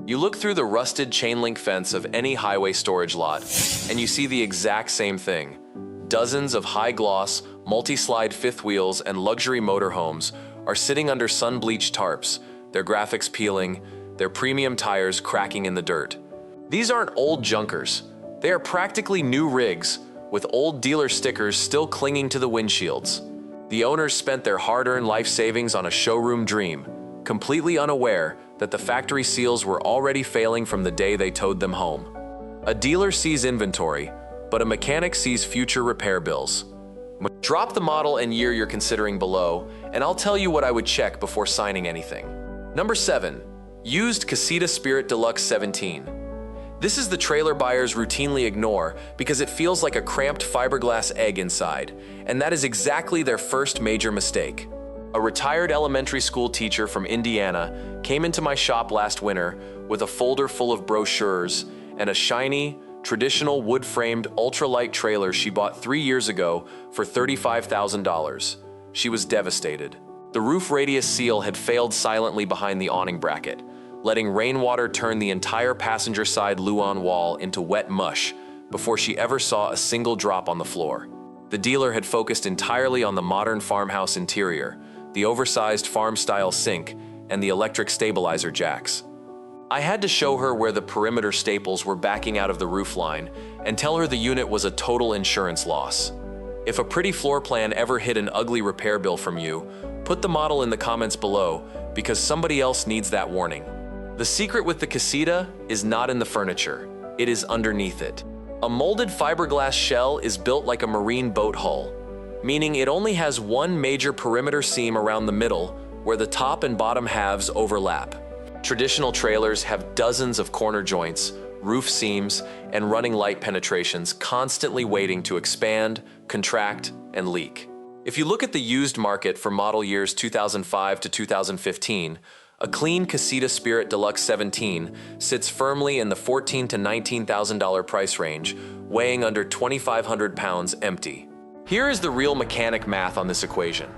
You look through the rusted chain link fence of any highway storage lot, and you see the exact same thing. Dozens of high-gloss, multi-slide fifth wheels and luxury motorhomes are sitting under sun-bleached tarps, their graphics peeling, their premium tires cracking in the dirt. These aren't old junkers. They are practically new rigs, with old dealer stickers still clinging to the windshields. The owners spent their hard-earned life savings on a showroom dream, completely unaware that the factory seals were already failing from the day they towed them home. A dealer sees inventory, but a mechanic sees future repair bills. Drop the model and year you're considering below, and I'll tell you what I would check before signing anything. Number 7. Used Casita Spirit Deluxe 17. This is the trailer buyers routinely ignore because it feels like a cramped fiberglass egg inside, and that is exactly their first major mistake. A retired elementary school teacher from Indiana came into my shop last winter with a folder full of brochures and a shiny, traditional wood-framed ultralight trailer she bought 3 years ago for $35,000. She was devastated. The roof radius seal had failed silently behind the awning bracket, letting rainwater turn the entire passenger side Luan wall into wet mush before she ever saw a single drop on the floor. The dealer had focused entirely on the modern farmhouse interior, the oversized farm-style sink, and the electric stabilizer jacks. I had to show her where the perimeter staples were backing out of the roofline and tell her the unit was a total insurance loss. If a pretty floor plan ever hid an ugly repair bill from you, put the model in the comments below because somebody else needs that warning. The secret with the Casita is not in the furniture, it is underneath it. A molded fiberglass shell is built like a marine boat hull, meaning it only has one major perimeter seam around the middle where the top and bottom halves overlap. Traditional trailers have dozens of corner joints, roof seams, and running light penetrations constantly waiting to expand, contract, and leak. If you look at the used market for model years 2005 to 2015, a clean Casita Spirit Deluxe 17 sits firmly in the $14,000 to $19,000 price range, weighing under 2,500 pounds empty. Here is the real mechanic math on this equation.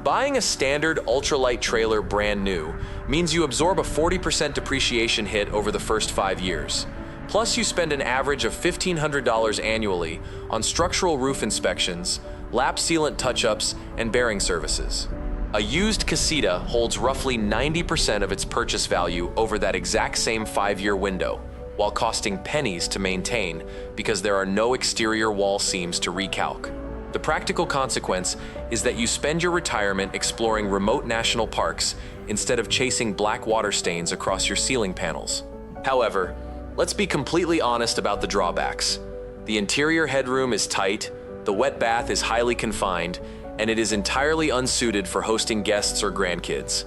Buying a standard ultralight trailer brand new means you absorb a 40% depreciation hit over the first 5 years. Plus, you spend an average of $1,500 annually on structural roof inspections, lap sealant touch-ups, and bearing services. A used Casita holds roughly 90% of its purchase value over that exact same 5-year window, while costing pennies to maintain because there are no exterior wall seams to recalc. The practical consequence is that you spend your retirement exploring remote national parks instead of chasing black water stains across your ceiling panels. However, let's be completely honest about the drawbacks. The interior headroom is tight, the wet bath is highly confined, and it is entirely unsuited for hosting guests or grandkids.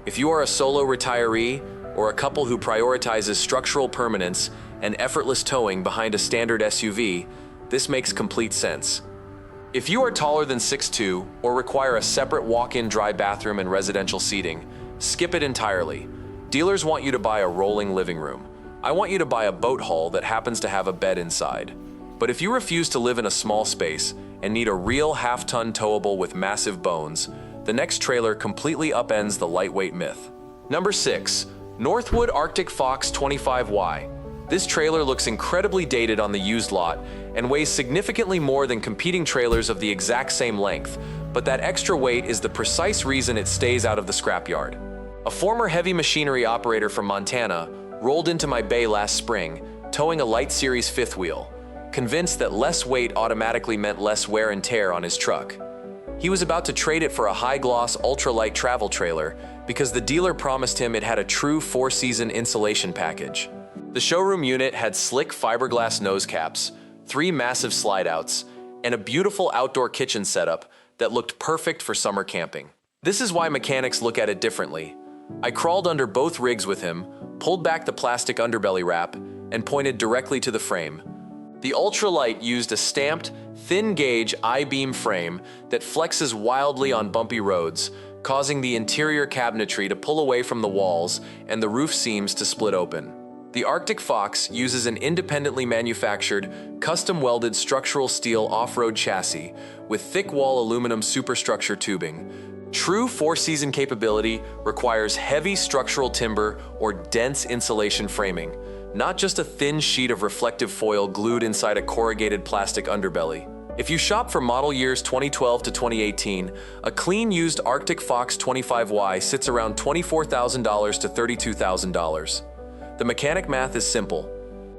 If you are a solo retiree or a couple who prioritizes structural permanence and effortless towing behind a standard SUV, this makes complete sense. If you are taller than 6'2" or require a separate walk-in dry bathroom and residential seating, skip it entirely. Dealers want you to buy a rolling living room. I want you to buy a boat hull that happens to have a bed inside. But if you refuse to live in a small space and need a real half-ton towable with massive bones, the next trailer completely upends the lightweight myth. Number 6. Northwood Arctic Fox 25Y. This trailer looks incredibly dated on the used lot and weighs significantly more than competing trailers of the exact same length, but that extra weight is the precise reason it stays out of the scrapyard. A former heavy machinery operator from Montana rolled into my bay last spring, towing a light series fifth wheel, convinced that less weight automatically meant less wear and tear on his truck. He was about to trade it for a high-gloss ultralight travel trailer because the dealer promised him it had a true 4-season insulation package. The showroom unit had slick fiberglass nose caps, 3 massive slide-outs, and a beautiful outdoor kitchen setup that looked perfect for summer camping. This is why mechanics look at it differently. I crawled under both rigs with him, pulled back the plastic underbelly wrap, and pointed directly to the frame. The ultralight used a stamped, thin-gauge I-beam frame that flexes wildly on bumpy roads, causing the interior cabinetry to pull away from the walls and the roof seams to split open. The Arctic Fox uses an independently manufactured, custom-welded structural steel off-road chassis with thick-wall aluminum superstructure tubing, True four-season capability requires heavy structural timber or dense insulation framing, not just a thin sheet of reflective foil glued inside a corrugated plastic underbelly. If you shop for model years 2012 to 2018, a clean used Arctic Fox 25Y sits around $24,000 to $32,000. The mechanic math is simple.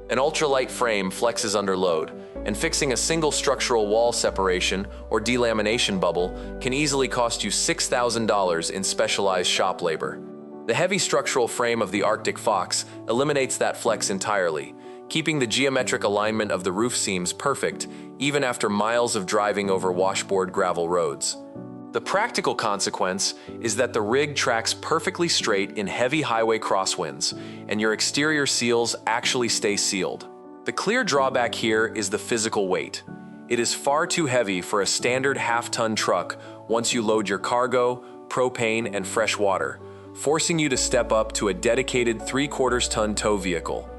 An ultralight frame flexes under load, and fixing a single structural wall separation or delamination bubble can easily cost you $6,000 in specialized shop labor. The heavy structural frame of the Arctic Fox eliminates that flex entirely, keeping the geometric alignment of the roof seams perfect even after miles of driving over washboard gravel roads. The practical consequence is that the rig tracks perfectly straight in heavy highway crosswinds, and your exterior seals actually stay sealed. The clear drawback here is the physical weight. It is far too heavy for a standard half-ton truck once you load your cargo, propane, and fresh water, forcing you to step up to a dedicated 3/4 ton tow vehicle.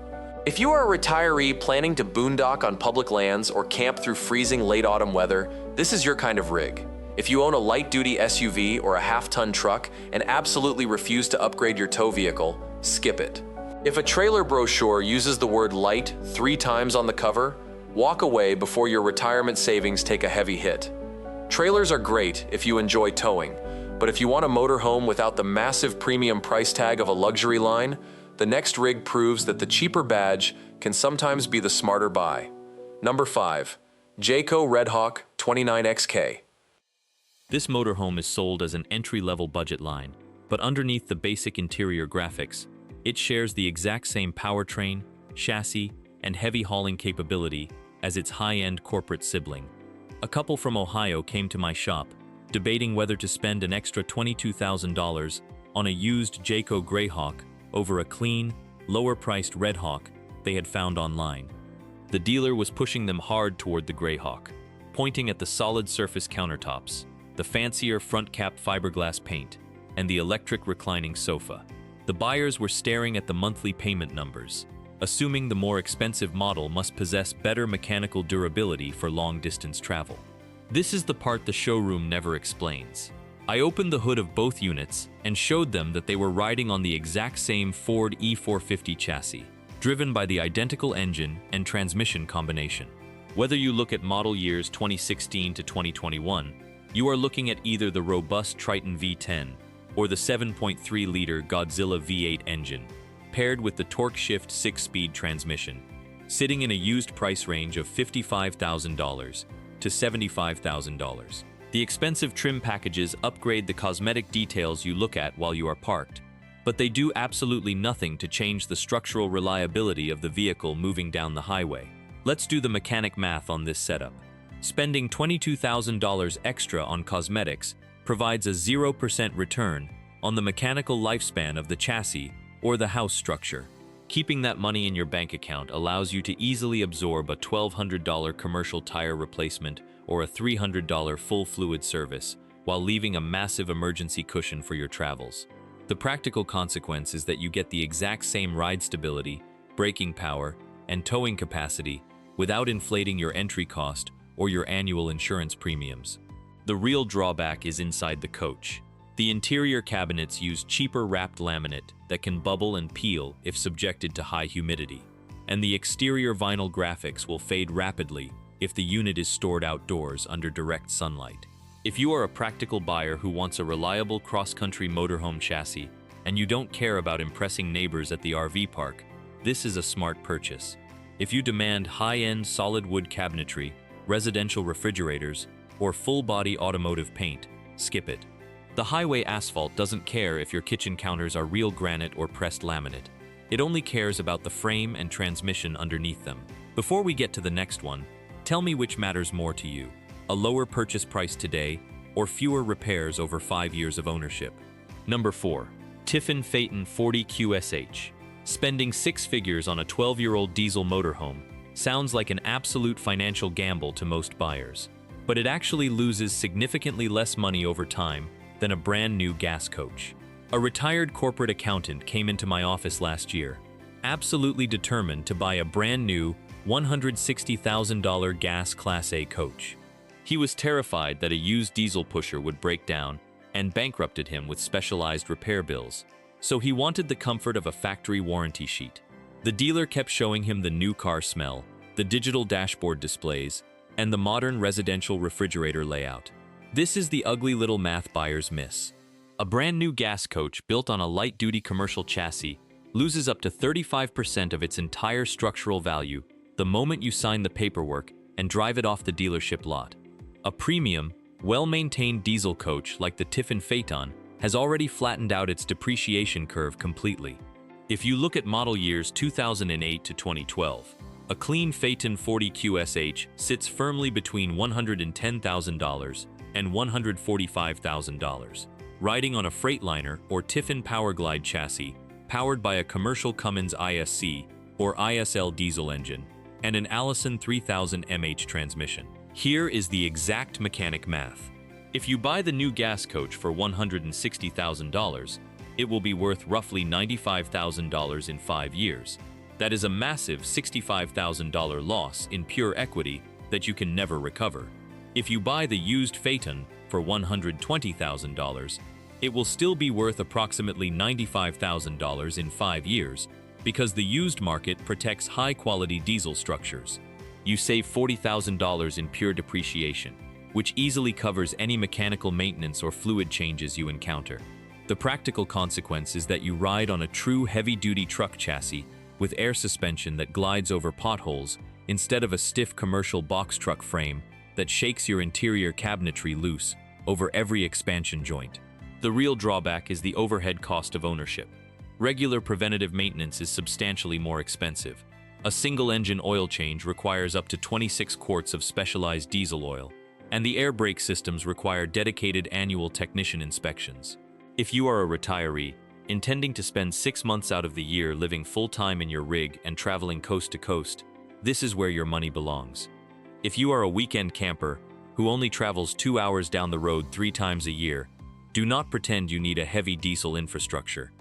If you are a retiree planning to boondock on public lands or camp through freezing late autumn weather, this is your kind of rig. If you own a light-duty SUV or a half-ton truck and absolutely refuse to upgrade your tow vehicle, skip it. If a trailer brochure uses the word light 3 times on the cover, walk away before your retirement savings take a heavy hit. Trailers are great if you enjoy towing, but if you want a motorhome without the massive premium price tag of a luxury line, the next rig proves that the cheaper badge can sometimes be the smarter buy. Number 5. Jayco Redhawk 29XK. This motorhome is sold as an entry-level budget line, but underneath the basic interior graphics, it shares the exact same powertrain, chassis, and heavy hauling capability as its high-end corporate sibling. A couple from Ohio came to my shop, debating whether to spend an extra $22,000 on a used Jayco Redhawk over a clean, lower-priced Redhawk they had found online. The dealer was pushing them hard toward the Redhawk, pointing at the solid surface countertops, the fancier front-cap fiberglass paint, and the electric reclining sofa. The buyers were staring at the monthly payment numbers, assuming the more expensive model must possess better mechanical durability for long-distance travel. This is the part the showroom never explains. I opened the hood of both units and showed them that they were riding on the exact same Ford E450 chassis, driven by the identical engine and transmission combination. Whether you look at model years 2016 to 2021, you are looking at either the robust Triton V10 or the 7.3-liter Godzilla V8 engine, paired with the torque-shift 6-speed transmission, sitting in a used price range of $55,000 to $75,000. The expensive trim packages upgrade the cosmetic details you look at while you are parked, but they do absolutely nothing to change the structural reliability of the vehicle moving down the highway. Let's do the mechanic math on this setup. Spending $22,000 extra on cosmetics provides a 0% return on the mechanical lifespan of the chassis or the house structure. Keeping that money in your bank account allows you to easily absorb a $1,200 commercial tire replacement or a $300 full fluid service, while leaving a massive emergency cushion for your travels. The practical consequence is that you get the exact same ride stability, braking power, and towing capacity without inflating your entry cost or your annual insurance premiums. The real drawback is inside the coach. The interior cabinets use cheaper wrapped laminate that can bubble and peel if subjected to high humidity, and the exterior vinyl graphics will fade rapidly if the unit is stored outdoors under direct sunlight. If you are a practical buyer who wants a reliable cross-country motorhome chassis and you don't care about impressing neighbors at the RV park, this is a smart purchase. If you demand high-end solid wood cabinetry, residential refrigerators, or full-body automotive paint, skip it. The highway asphalt doesn't care if your kitchen counters are real granite or pressed laminate. It only cares about the frame and transmission underneath them. Before we get to the next one, tell me which matters more to you, a lower purchase price today or fewer repairs over 5 years of ownership. Number 4. Tiffin Phaeton 40 QSH. Spending 6 figures on a 12-year-old diesel motorhome sounds like an absolute financial gamble to most buyers, but it actually loses significantly less money over time than a brand new gas coach. A retired corporate accountant came into my office last year, absolutely determined to buy a brand new $160,000 gas Class A coach. He was terrified that a used diesel pusher would break down and bankrupted him with specialized repair bills. So he wanted the comfort of a factory warranty sheet. The dealer kept showing him the new car smell, the digital dashboard displays, and the modern residential refrigerator layout. This is the ugly little math buyers miss. A brand new gas coach built on a light-duty commercial chassis loses up to 35% of its entire structural value the moment you sign the paperwork and drive it off the dealership lot. A premium, well-maintained diesel coach like the Tiffin Phaeton has already flattened out its depreciation curve completely. If you look at model years 2008 to 2012, a clean Phaeton 40 QSH sits firmly between $110,000 and $145,000, riding on a Freightliner or Tiffin Powerglide chassis powered by a commercial Cummins ISC or ISL diesel engine and an Allison 3000 MH transmission. Here is the exact mechanic math. If you buy the new gas coach for $160,000, it will be worth roughly $95,000 in 5 years. That is a massive $65,000 loss in pure equity that you can never recover. If you buy the used Phaeton for $120,000, it will still be worth approximately $95,000 in 5 years because the used market protects high-quality diesel structures. You save $40,000 in pure depreciation, which easily covers any mechanical maintenance or fluid changes you encounter. The practical consequence is that you ride on a true heavy-duty truck chassis with air suspension that glides over potholes instead of a stiff commercial box truck frame that shakes your interior cabinetry loose over every expansion joint. The real drawback is the overhead cost of ownership. Regular preventative maintenance is substantially more expensive. A single engine oil change requires up to 26 quarts of specialized diesel oil, and the air brake systems require dedicated annual technician inspections. If you are a retiree, intending to spend 6 months out of the year living full-time in your rig and traveling coast to coast, this is where your money belongs. If you are a weekend camper who only travels 2 hours down the road 3 times a year, do not pretend you need a heavy diesel infrastructure.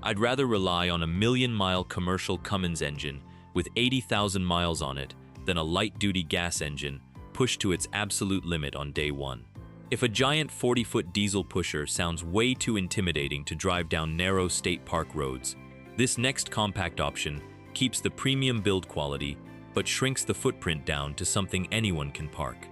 I'd rather rely on a million-mile commercial Cummins engine with 80,000 miles on it than a light-duty gas engine pushed to its absolute limit on day one. If a giant 40-foot diesel pusher sounds way too intimidating to drive down narrow state park roads, this next compact option keeps the premium build quality but shrinks the footprint down to something anyone can park.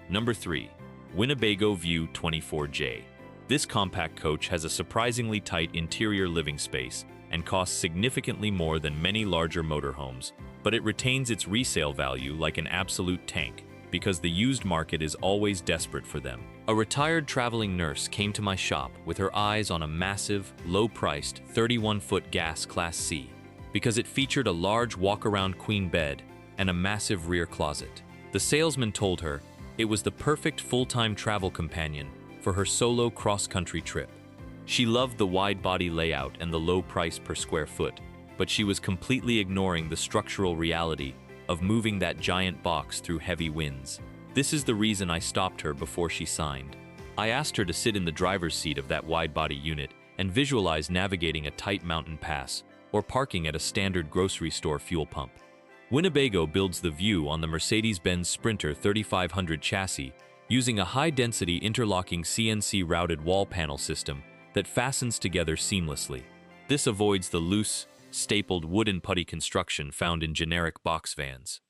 Number 3. Winnebago View 24J. This compact coach has a surprisingly tight interior living space and costs significantly more than many larger motorhomes, but it retains its resale value like an absolute tank because the used market is always desperate for them. A retired traveling nurse came to my shop with her eyes on a massive, low-priced 31-foot gas Class C because it featured a large walk-around queen bed and a massive rear closet. The salesman told her it was the perfect full-time travel companion for her solo cross-country trip. She loved the wide body layout and the low price per square foot, but she was completely ignoring the structural reality of moving that giant box through heavy winds. This is the reason I stopped her before she signed. I asked her to sit in the driver's seat of that wide body unit and visualize navigating a tight mountain pass or parking at a standard grocery store fuel pump. Winnebago builds the View on the Mercedes-Benz Sprinter 3500 chassis using a high-density interlocking CNC routed wall panel system that fastens together seamlessly. This avoids the loose, stapled wooden putty construction found in generic box vans.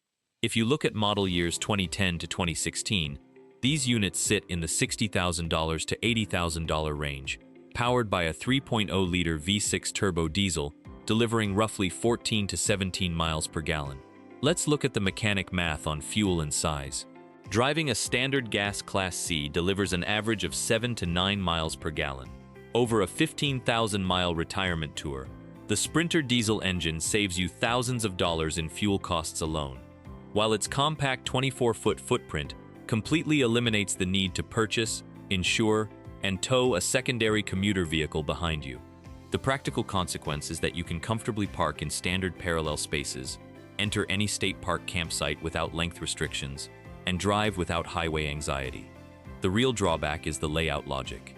If you look at model years 2010 to 2016, these units sit in the $60,000 to $80,000 range, powered by a 3.0-liter V6 turbo diesel, delivering roughly 14 to 17 miles per gallon. Let's look at the mechanic math on fuel and size. Driving a standard gas Class C delivers an average of 7 to 9 miles per gallon. Over a 15,000-mile retirement tour, the Sprinter diesel engine saves you thousands of dollars in fuel costs alone, while its compact 24-foot footprint completely eliminates the need to purchase, insure, and tow a secondary commuter vehicle behind you. The practical consequence is that you can comfortably park in standard parallel spaces, enter any state park campsite without length restrictions, and drive without highway anxiety. The real drawback is the layout logic.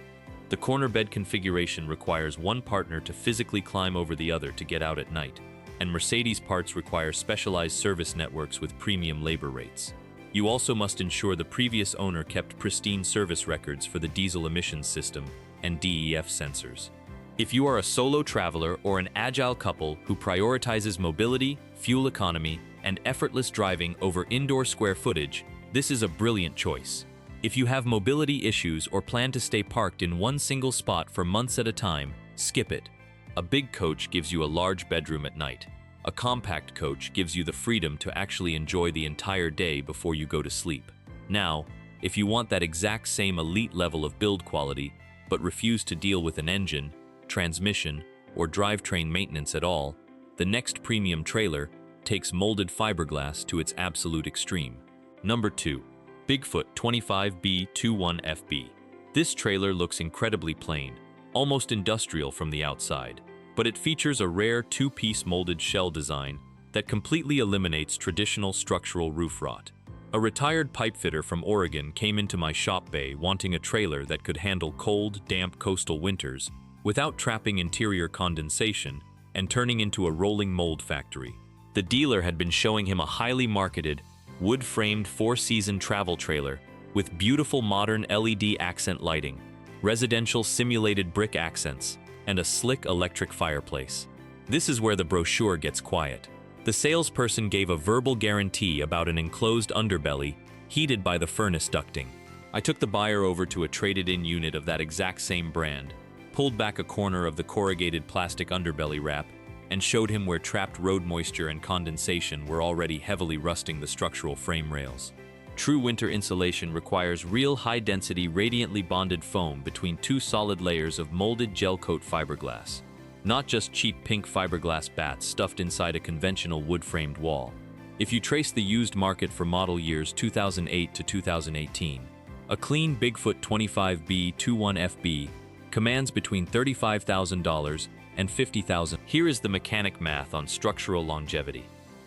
The corner bed configuration requires one partner to physically climb over the other to get out at night, and Mercedes parts require specialized service networks with premium labor rates. You also must ensure the previous owner kept pristine service records for the diesel emissions system and DEF sensors. If you are a solo traveler or an agile couple who prioritizes mobility, fuel economy, and effortless driving over indoor square footage, this is a brilliant choice. If you have mobility issues or plan to stay parked in one single spot for months at a time, skip it. A big coach gives you a large bedroom at night. A compact coach gives you the freedom to actually enjoy the entire day before you go to sleep. Now, if you want that exact same elite level of build quality, but refuse to deal with an engine, transmission, or drivetrain maintenance at all, the next premium trailer takes molded fiberglass to its absolute extreme. Number 2. Bigfoot 25B21FB. This trailer looks incredibly plain, almost industrial from the outside, but it features a rare two-piece molded shell design that completely eliminates traditional structural roof rot. A retired pipefitter from Oregon came into my shop bay wanting a trailer that could handle cold, damp coastal winters without trapping interior condensation and turning into a rolling mold factory. The dealer had been showing him a highly marketed, wood-framed four-season travel trailer with beautiful modern LED accent lighting, residential simulated brick accents, and a slick electric fireplace. This is where the brochure gets quiet. The salesperson gave a verbal guarantee about an enclosed underbelly heated by the furnace ducting. I took the buyer over to a traded-in unit of that exact same brand, pulled back a corner of the corrugated plastic underbelly wrap, and showed him where trapped road moisture and condensation were already heavily rusting the structural frame rails. True winter insulation requires real high-density, radiantly bonded foam between two solid layers of molded gel-coat fiberglass, not just cheap pink fiberglass bats stuffed inside a conventional wood-framed wall. If you trace the used market for model years 2008 to 2018, a clean Bigfoot 25B21FB commands between $35,000 and $50,000. Here is the mechanic math on structural longevity.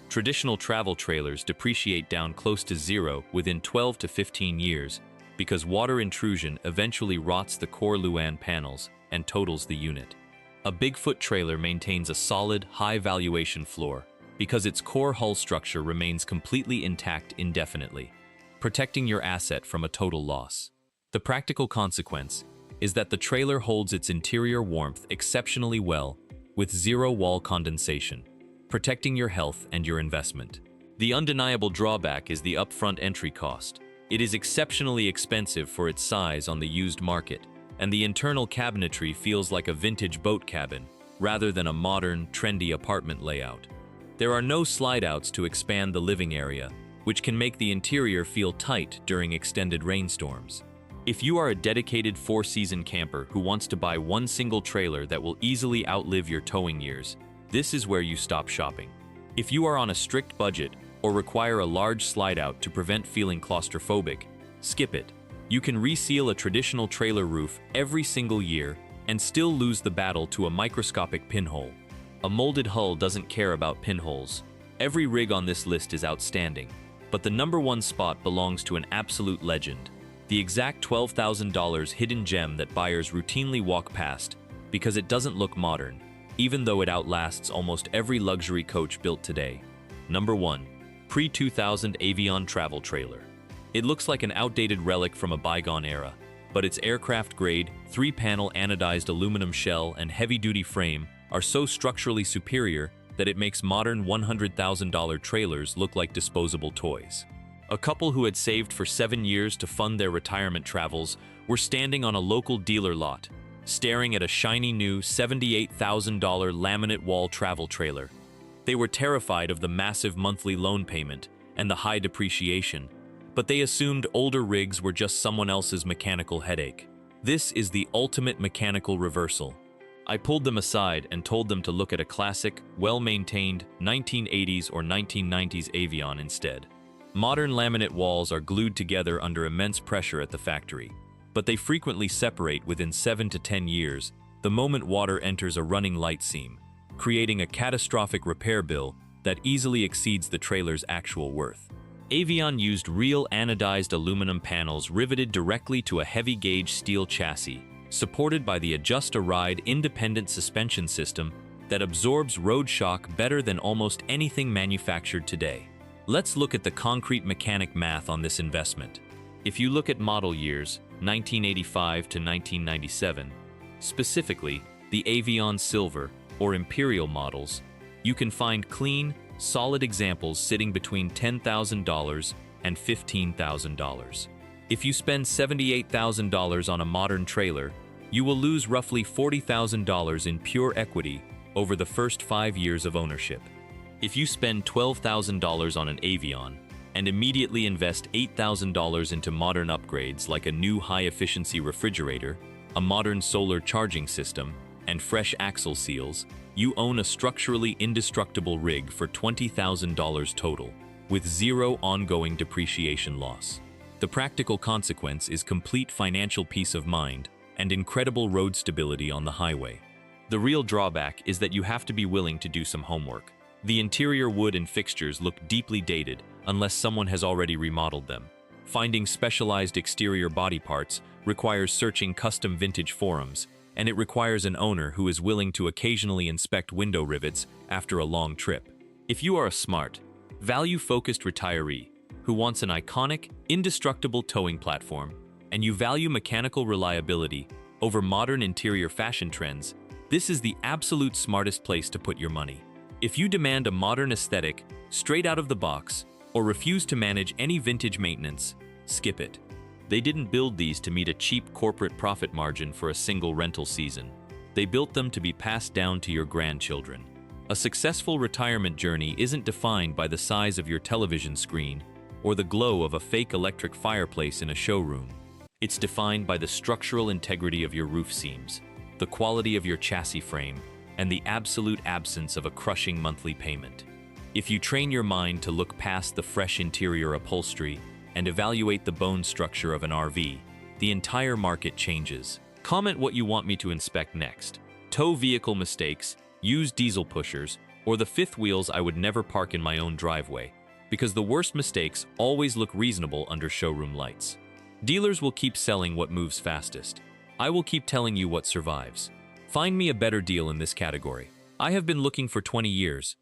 Traditional travel trailers depreciate down close to zero within 12 to 15 years because water intrusion eventually rots the core Luan panels and totals the unit. A Bigfoot trailer maintains a solid, high-valuation floor because its core hull structure remains completely intact indefinitely, protecting your asset from a total loss. The practical consequence is that the trailer holds its interior warmth exceptionally well with zero wall condensation, protecting your health and your investment. The undeniable drawback is the upfront entry cost. It is exceptionally expensive for its size on the used market, and the internal cabinetry feels like a vintage boat cabin rather than a modern, trendy apartment layout. There are no slide-outs to expand the living area, which can make the interior feel tight during extended rainstorms. If you are a dedicated four-season camper who wants to buy one single trailer that will easily outlive your towing years, this is where you stop shopping. If you are on a strict budget or require a large slide-out to prevent feeling claustrophobic, skip it. You can reseal a traditional trailer roof every single year and still lose the battle to a microscopic pinhole. A molded hull doesn't care about pinholes. Every rig on this list is outstanding, but the number one spot belongs to an absolute legend. The exact $12,000 hidden gem that buyers routinely walk past because it doesn't look modern, even though it outlasts almost every luxury coach built today. Number 1. Pre-2000 Avion travel trailer. It looks like an outdated relic from a bygone era, but its aircraft-grade, 3-panel anodized aluminum shell and heavy-duty frame are so structurally superior that it makes modern $100,000 trailers look like disposable toys. A couple who had saved for 7 years to fund their retirement travels were standing on a local dealer lot, staring at a shiny new $78,000 laminate wall travel trailer. They were terrified of the massive monthly loan payment and the high depreciation, but they assumed older rigs were just someone else's mechanical headache. This is the ultimate mechanical reversal. I pulled them aside and told them to look at a classic, well-maintained 1980s or 1990s Avion instead. Modern laminate walls are glued together under immense pressure at the factory, but they frequently separate within 7 to 10 years the moment water enters a running light seam, creating a catastrophic repair bill that easily exceeds the trailer's actual worth. Avion used real anodized aluminum panels riveted directly to a heavy-gauge steel chassis, supported by the Adjust-A-Ride independent suspension system that absorbs road shock better than almost anything manufactured today. Let's look at the concrete mechanic math on this investment. If you look at model years 1985 to 1997, specifically the Avion Silver or Imperial models, you can find clean, solid examples sitting between $10,000 and $15,000. If you spend $78,000 on a modern trailer, you will lose roughly $40,000 in pure equity over the first 5 years of ownership. If you spend $12,000 on an Avion and immediately invest $8,000 into modern upgrades like a new high-efficiency refrigerator, a modern solar charging system, and fresh axle seals, you own a structurally indestructible rig for $20,000 total, with zero ongoing depreciation loss. The practical consequence is complete financial peace of mind and incredible road stability on the highway. The real drawback is that you have to be willing to do some homework. The interior wood and fixtures look deeply dated unless someone has already remodeled them. Finding specialized exterior body parts requires searching custom vintage forums, and it requires an owner who is willing to occasionally inspect window rivets after a long trip. If you are a smart, value-focused retiree who wants an iconic, indestructible towing platform, and you value mechanical reliability over modern interior fashion trends, this is the absolute smartest place to put your money. If you demand a modern aesthetic straight out of the box or refuse to manage any vintage maintenance, skip it. They didn't build these to meet a cheap corporate profit margin for a single rental season. They built them to be passed down to your grandchildren. A successful retirement journey isn't defined by the size of your television screen or the glow of a fake electric fireplace in a showroom. It's defined by the structural integrity of your roof seams, the quality of your chassis frame, and the absolute absence of a crushing monthly payment. If you train your mind to look past the fresh interior upholstery and evaluate the bone structure of an RV, the entire market changes. Comment what you want me to inspect next. Tow vehicle mistakes, used diesel pushers, or the fifth wheels I would never park in my own driveway, because the worst mistakes always look reasonable under showroom lights. Dealers will keep selling what moves fastest. I will keep telling you what survives. Find me a better deal in this category. I have been looking for 20 years,